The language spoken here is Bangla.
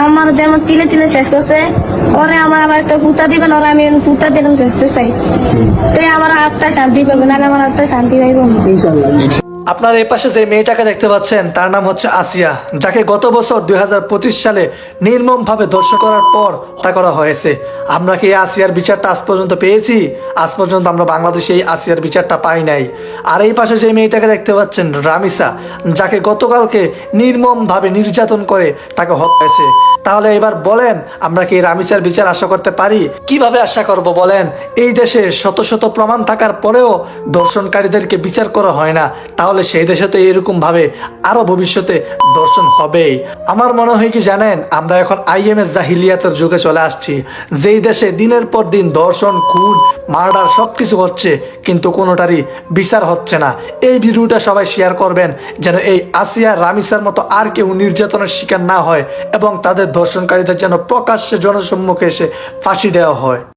আমার যেমন তিলে তিলে শেষ করছে, ওরে আমার আবার একটা পুতা দিবেন, ওরা আমি পুতা দিলাম চেষ্টা চাই, তো আমার আত্মা শান্তি পাবে, নাহলে আমার আত্মা শান্তি পাইব না। আপনার এই পাশে যে মেয়েটাকে দেখতে পাচ্ছেন তার নাম হচ্ছে আসিয়া, যাকে গত বছর 2025 সালে নির্মমভাবে ধর্ষণ করার পর হত্যা করা হয়েছে। আমরা কি এই আসিয়ার বিচারটা আজ পর্যন্ত পেয়েছি? আজ পর্যন্ত আমরা বাংলাদেশে এই আসিয়ার বিচারটা পাই নাই। আর এই পাশে যে মেয়েটাকে দেখতে পাচ্ছেন রামিসা, যাকে গতকালকে নির্মমভাবে নির্যাতন করে তাকে হত্যা হয়েছে। তাহলে এবার বলেন, আমরা কি এই রামিসার বিচার আশা করতে পারি? কিভাবে আশা করব বলেন? এই দেশে শত শত প্রমাণ থাকার পরেও ধর্ষণকারীদেরকে বিচার করা হয় না, তাহলে সেই দেশে তো এরকম ভাবে আরো ভবিষ্যতে দর্শন হবেই। আমার মনে হয় কি জানেন, আমরা এখন আইএমএস জাহিলিয়াতের যুগে চলে আসছি, যেই দেশে দিনের পর দিন দর্শন, খুন, মার্ডার সবকিছু হচ্ছে, কিন্তু কোনোটারই বিচার হচ্ছে না। এই ভিডিওটা সবাই শেয়ার করবেন, যেন এই আসিয়া রামিসার মতো আর কেউ নির্যাতনের শিকার না হয় এবং তাদের দর্শনকারীদের যেন প্রকাশ্যে জনসম্মুখে এসে ফাঁসি দেওয়া হয়।